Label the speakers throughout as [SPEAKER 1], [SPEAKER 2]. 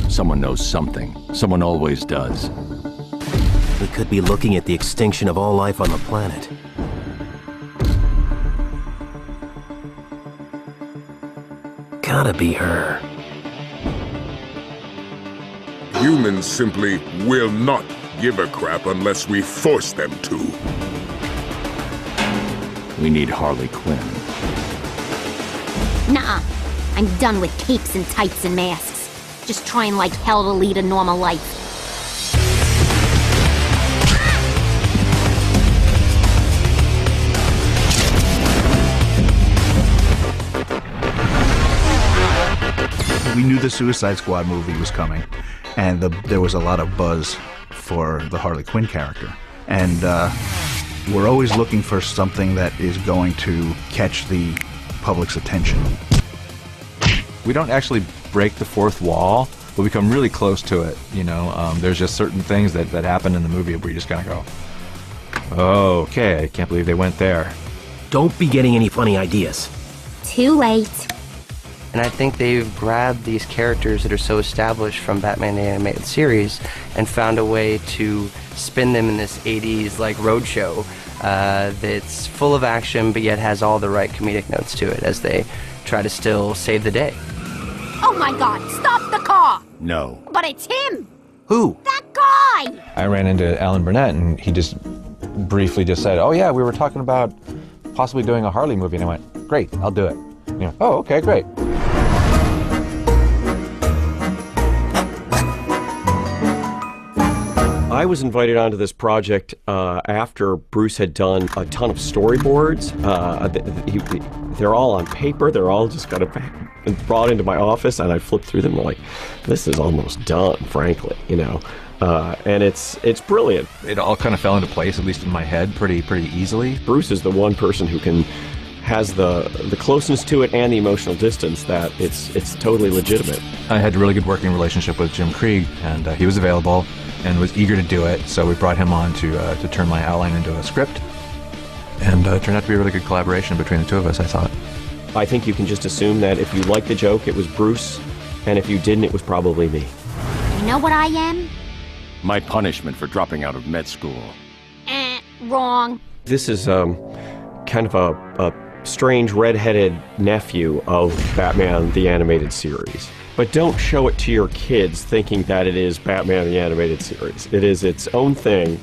[SPEAKER 1] Someone knows something. Someone always does.
[SPEAKER 2] We could be looking at the extinction of all life on the planet. Gotta be her.
[SPEAKER 3] Humans simply will not give a crap unless we force them to.
[SPEAKER 1] We need Harley Quinn.
[SPEAKER 4] Nuh-uh. I'm done with capes and tights and masks. Just trying like hell to lead a normal life.
[SPEAKER 5] We knew the Suicide Squad movie was coming, and there was a lot of buzz for the Harley Quinn character. And we're always looking for something that is going to catch the public's attention.
[SPEAKER 6] We don't actually break the fourth wall, but we come really close to it, you know. There's just certain things that happen in the movie where you just kind of go, oh, okay, I can't believe they went there.
[SPEAKER 2] Don't be getting any funny ideas.
[SPEAKER 4] Too late.
[SPEAKER 7] And I think they've grabbed these characters that are so established from Batman the Animated Series and found a way to spin them in this 80s like roadshow that's full of action but yet has all the right comedic notes to it as they try to still save the day.
[SPEAKER 4] Oh my God, stop the car!
[SPEAKER 1] No.
[SPEAKER 4] But it's him!
[SPEAKER 2] Who?
[SPEAKER 4] That guy!
[SPEAKER 6] I ran into Alan Burnett, and he just briefly just said, oh yeah, we were talking about possibly doing a Harley movie, and I went, great, I'll do it. You know, oh, okay, great.
[SPEAKER 8] I was invited onto this project after Bruce had done a ton of storyboards. They're all on paper. They're all just kind of brought into my office, and I flipped through them and I'm like, this is almost done, frankly, you know. And it's brilliant.
[SPEAKER 6] It all kind of fell into place, at least in my head, pretty easily.
[SPEAKER 8] Bruce is the one person who has the closeness to it and the emotional distance that it's totally legitimate.
[SPEAKER 6] I had a really good working relationship with Jim Krieg, and he was available and was eager to do it, so we brought him on to turn my outline into a script, and it turned out to be a really good collaboration between the two of us, I thought.
[SPEAKER 8] I think you can just assume that if you liked the joke, it was Bruce, and if you didn't, it was probably me.
[SPEAKER 4] You know what I am?
[SPEAKER 1] My punishment for dropping out of med school.
[SPEAKER 4] Wrong.
[SPEAKER 8] This is kind of a strange red-headed nephew of Batman the Animated Series. But don't show it to your kids thinking that it is Batman the Animated Series. It is its own thing,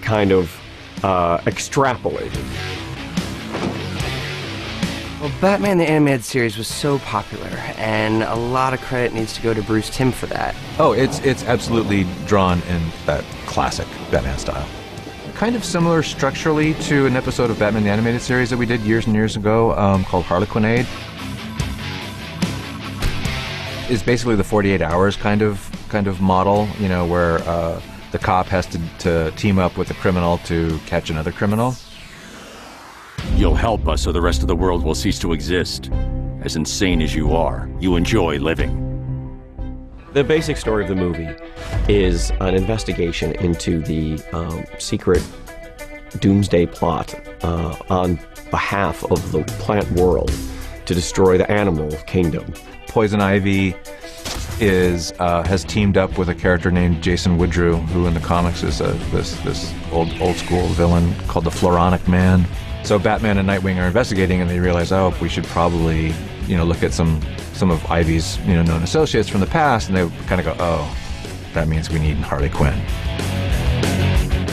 [SPEAKER 8] kind of extrapolated.
[SPEAKER 7] Well, Batman the Animated Series was so popular, and a lot of credit needs to go to Bruce Timm for that.
[SPEAKER 6] Oh, it's absolutely drawn in that classic Batman style. Kind of similar structurally to an episode of Batman the Animated Series that we did years and years ago called Harley Quinn. It's basically the 48 hours kind of model, you know, where the cop has to team up with a criminal to catch another criminal.
[SPEAKER 1] You'll help us or the rest of the world will cease to exist. As insane as you are, you enjoy living.
[SPEAKER 8] The basic story of the movie is an investigation into the secret doomsday plot on behalf of the plant world to destroy the animal kingdom.
[SPEAKER 6] Poison Ivy has teamed up with a character named Jason Woodrue, who in the comics is this old school villain called the Floronic Man. So Batman and Nightwing are investigating, and they realize, oh, we should probably, you know, look at some of Ivy's, you know, known associates from the past, and they kind of go, oh, that means we need Harley Quinn.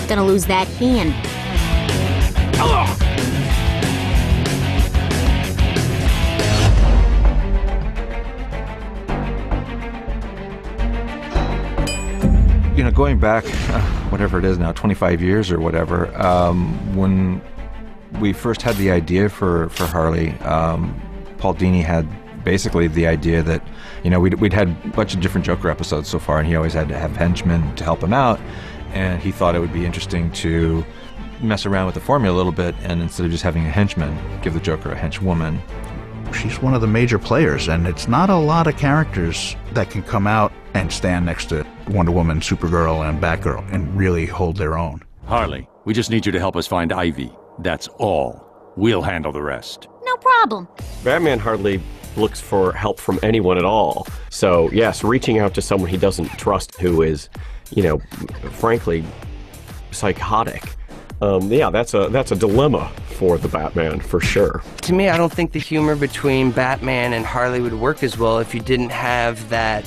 [SPEAKER 4] Gonna lose that hand.
[SPEAKER 1] Hello.
[SPEAKER 6] You know, going back, whatever it is now, 25 years or whatever, when we first had the idea for Harley, Paul Dini had basically the idea that, you know, we'd had a bunch of different Joker episodes so far, and he always had to have henchmen to help him out, and he thought it would be interesting to mess around with the formula a little bit, and instead of just having a henchman, give the Joker a henchwoman.
[SPEAKER 5] She's one of the major players, and it's not a lot of characters that can come out and stand next to Wonder Woman, Supergirl, and Batgirl and really hold their own.
[SPEAKER 1] Harley, we just need you to help us find Ivy. That's all. We'll handle the rest.
[SPEAKER 4] No problem.
[SPEAKER 8] Batman hardly looks for help from anyone at all. So yes, reaching out to someone he doesn't trust, who is, you know, frankly, psychotic. Yeah, that's a dilemma for the Batman, for sure.
[SPEAKER 7] To me, I don't think the humor between Batman and Harley would work as well if you didn't have that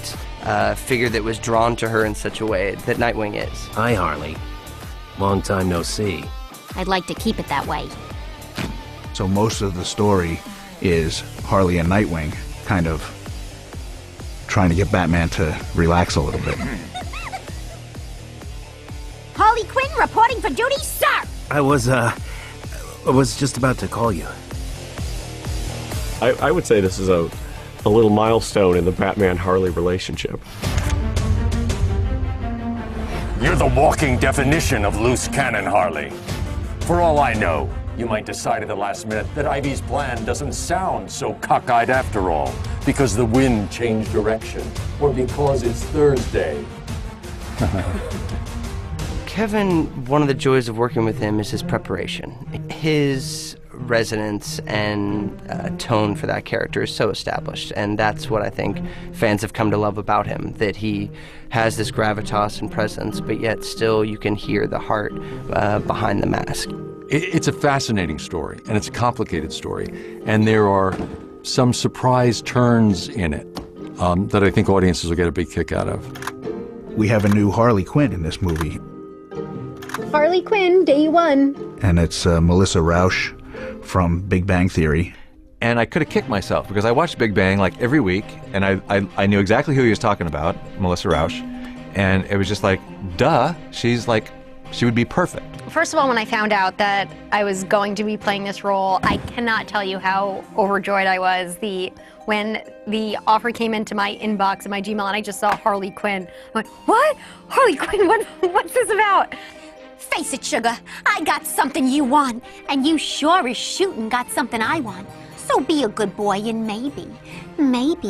[SPEAKER 7] figure that was drawn to her in such a way that Nightwing is.
[SPEAKER 2] Hi, Harley. Long time no see.
[SPEAKER 4] I'd like to keep it that way.
[SPEAKER 5] So most of the story is Harley and Nightwing kind of trying to get Batman to relax a little bit.
[SPEAKER 4] Harley Quinn reporting for duty, sir!
[SPEAKER 2] I was just about to call you.
[SPEAKER 8] I would say this is a little milestone in the Batman-Harley relationship.
[SPEAKER 1] You're the walking definition of loose cannon, Harley. For all I know, you might decide at the last minute that Ivy's plan doesn't sound so cockeyed after all, because the wind changed direction, or because it's Thursday.
[SPEAKER 7] Kevin, one of the joys of working with him is his preparation. His resonance and tone for that character is so established, and that's what I think fans have come to love about him, that he has this gravitas and presence, but yet still you can hear the heart behind the mask.
[SPEAKER 9] It's a fascinating story, and it's a complicated story, and there are some surprise turns in it that I think audiences will get a big kick out of.
[SPEAKER 5] We have a new Harley Quinn in this movie,
[SPEAKER 10] Harley Quinn, day one.
[SPEAKER 5] and it's Melissa Rauch from Big Bang Theory.
[SPEAKER 6] And I could have kicked myself because I watched Big Bang like every week, and I knew exactly who he was talking about, Melissa Rauch, and it was just like, duh, she's like, she would be perfect.
[SPEAKER 10] First of all, when I found out that I was going to be playing this role, I cannot tell you how overjoyed I was. When the offer came into my inbox in my Gmail and I just saw Harley Quinn, I went, what? Harley Quinn, what's this about?
[SPEAKER 4] Face it, sugar, I got something you want, and you sure as shooting got something I want. So be a good boy and maybe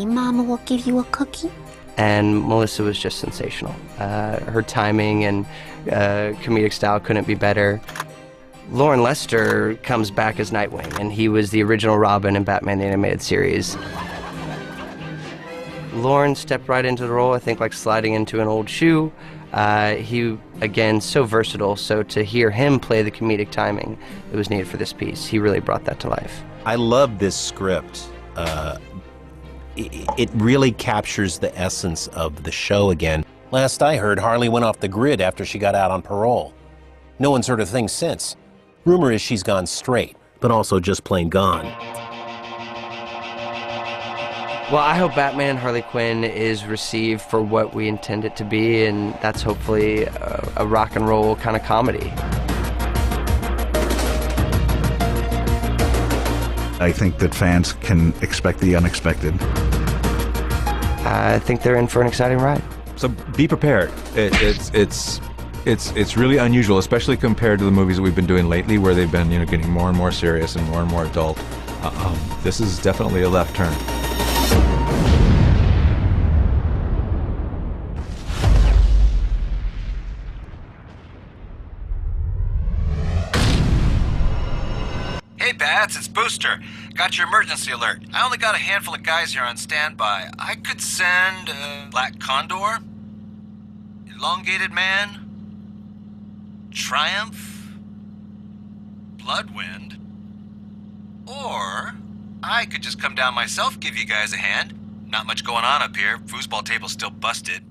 [SPEAKER 4] Mama will give you a cookie.
[SPEAKER 7] And Melissa was just sensational. Her timing and comedic style couldn't be better. Lauren Lester comes back as Nightwing, and he was the original Robin in Batman the Animated Series. Lauren stepped right into the role, I think like sliding into an old shoe. He, again, so versatile, so to hear him play the comedic timing that was needed for this piece, he really brought that to life.
[SPEAKER 2] I love this script. It really captures the essence of the show again. Last I heard, Harley went off the grid after she got out on parole. No one's heard a thing since. Rumor is she's gone straight, but also just plain gone.
[SPEAKER 7] Well, I hope Batman Harley Quinn is received for what we intend it to be, and that's hopefully a rock and roll kind of comedy.
[SPEAKER 5] I think that fans can expect the unexpected.
[SPEAKER 7] I think they're in for an exciting ride.
[SPEAKER 6] So be prepared. It's really unusual, especially compared to the movies that we've been doing lately, where they've been, getting more and more serious and more adult. This is definitely a left turn.
[SPEAKER 11] Hey Bats, it's Booster. Got your emergency alert. I only got a handful of guys here on standby. I could send Black Condor, Elongated Man, Triumph, Bloodwind, or I could just come down myself, give you guys a hand. Not much going on up here. Foosball table's still busted.